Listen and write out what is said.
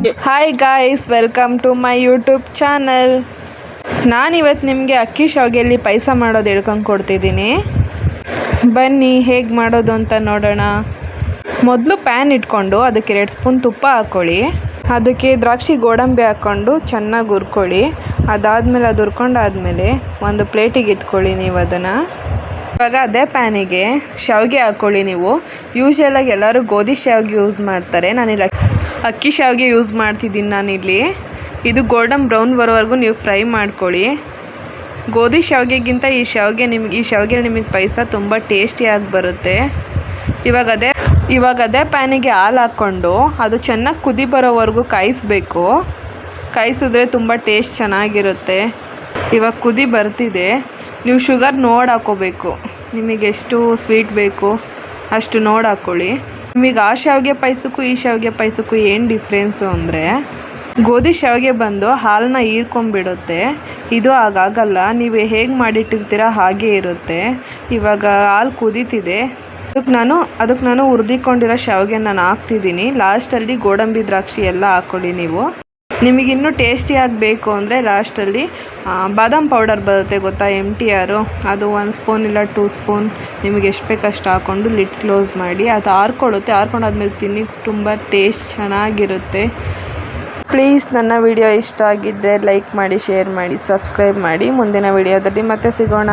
Hi guys, welcome to my YouTube channel. ನಾನಿವತ್ತು ನಿಮಗೆ ಅಕ್ಕಿ ಶಾವಿಗೆಯಲ್ಲಿ ಪಾಯಸ ಮಾಡೋದು ಹೇಳ್ಕೊಂಡು ಕೊಡ್ತಿದ್ದೀನಿ. ಬನ್ನಿ ಹೇಗೆ ಮಾಡೋದು ಅಂತ ನೋಡೋಣ. ಮೊದಲು ಪ್ಯಾನ್ ಇಟ್ಕೊಂಡು ಅದಕ್ಕೆ 2 ಸ್ಪೂನ್ ತುಪ್ಪ ಹಾಕ್ಕೊಳ್ಳಿ. ಅದಕ್ಕೆ ದ್ರಾಕ್ಷಿ ಗೋಡಂಬಿ ಹಾಕ್ಕೊಂಡು ಚೆನ್ನಾಗಿ ಹುರ್ಕೊಳ್ಳಿ. ಅದಾದಮೇಲೆ ಅದು ಹುರ್ಕೊಂಡಾದ್ಮೇಲೆ ಒಂದು ಪ್ಲೇಟಿಗೆ ಎತ್ಕೊಳ್ಳಿ ನೀವು ಅದನ್ನು. ಇವಾಗ ಅದೇ ಪ್ಯಾನಿಗೆ ಶಾವಿಗೆ ಹಾಕ್ಕೊಳ್ಳಿ. ನೀವು ಯೂಶ್ವಲಾಗಿ ಎಲ್ಲರೂ ಗೋಧಿ ಶಾವಿಗೆ ಯೂಸ್ ಮಾಡ್ತಾರೆ. ನಾನಿಲ್ಲಿ ಅಕ್ಕಿ ಶಾವಿಗೆ ಯೂಸ್ ಮಾಡ್ತಿದ್ದೀನಿ ನಾನಿಲ್ಲಿ. ಇದು ಗೋಲ್ಡನ್ ಬ್ರೌನ್ ಬರೋವರೆಗೂ ನೀವು ಫ್ರೈ ಮಾಡ್ಕೊಳ್ಳಿ. ಗೋಧಿ ಶಾವಿಗೆಗಿಂತ ಈ ಶಾವಿಗೆ ನಿಮಗೆ ಪಾಯಸ ತುಂಬ ಟೇಸ್ಟಿಯಾಗಿ ಬರುತ್ತೆ. ಇವಾಗ ಅದೇ ಪ್ಯಾನಿಗೆ ಹಾಲು ಹಾಕ್ಕೊಂಡು ಅದು ಚೆನ್ನಾಗಿ ಕುದಿ ಬರೋವರೆಗೂ ಕಾಯಿಸಬೇಕು. ಕಾಯಿಸಿದ್ರೆ ತುಂಬ ಟೇಸ್ಟ್ ಚೆನ್ನಾಗಿರುತ್ತೆ. ಇವಾಗ ಕುದಿ ಬರ್ತಿದೆ. ನೀವು ಶುಗರ್ ನೋಡಿ ಹಾಕ್ಕೋಬೇಕು. ನಿಮಗೆ ಎಷ್ಟು ಸ್ವೀಟ್ ಬೇಕು ಅಷ್ಟು ನೋಡಿ ಹಾಕ್ಕೊಳ್ಳಿ. ನಿಮಗೆ ಆ ಶಾವಿಗೆ ಪಾಯಸಕ್ಕೂ ಈ ಶಾವಿಗೆ ಪಾಯಸಕ್ಕೂ ಏನು ಡಿಫ್ರೆನ್ಸು ಅಂದರೆ, ಗೋಧಿ ಶಾವಿಗೆ ಬಂದು ಹಾಲನ್ನ ಹೀರ್ಕೊಂಡ್ಬಿಡುತ್ತೆ. ಇದು ಹಾಗಾಗಲ್ಲ. ನೀವು ಹೇಗೆ ಮಾಡಿಟ್ಟಿರ್ತೀರ ಹಾಗೇ ಇರುತ್ತೆ. ಇವಾಗ ಹಾಲು ಕುದೀತಿದೆ. ಅದಕ್ಕೆ ನಾನು ಹುರಿದಿಕೊಂಡಿರೋ ಶಾವಿಗೆ ನಾನು ಹಾಕ್ತಿದ್ದೀನಿ. ಲಾಸ್ಟಲ್ಲಿ ಗೋಡಂಬಿ ದ್ರಾಕ್ಷಿ ಎಲ್ಲ ಹಾಕ್ಕೊಳ್ಳಿ ನೀವು. ನಿಮಗಿನ್ನೂ ಟೇಸ್ಟಿಯಾಗಿ ಬೇಕು ಅಂದರೆ ಲಾಸ್ಟಲ್ಲಿ ಬಾದಾಮ್ ಪೌಡರ್ ಬರುತ್ತೆ ಗೊತ್ತಾ, MTR, ಅದು 1 ಸ್ಪೂನ್ ಇಲ್ಲ 2 ಸ್ಪೂನ್ ನಿಮಗೆ ಎಷ್ಟು ಬೇಕಷ್ಟು ಹಾಕ್ಕೊಂಡು ಲಿಡ್ ಕ್ಲೋಸ್ ಮಾಡಿ. ಅದು ಆರ್ಕೊಳ್ಳುತ್ತೆ. ಆರ್ಕೊಂಡಾದ್ಮೇಲೆ ತಿನ್ನಿ, ತುಂಬ ಟೇಸ್ಟ್ ಚೆನ್ನಾಗಿರುತ್ತೆ. ಪ್ಲೀಸ್ ನನ್ನ ವಿಡಿಯೋ ಇಷ್ಟ ಆಗಿದ್ದರೆ ಲೈಕ್ ಮಾಡಿ, ಶೇರ್ ಮಾಡಿ, ಸಬ್ಸ್ಕ್ರೈಬ್ ಮಾಡಿ. ಮುಂದಿನ ವಿಡಿಯೋದಲ್ಲಿ ಮತ್ತೆ ಸಿಗೋಣ.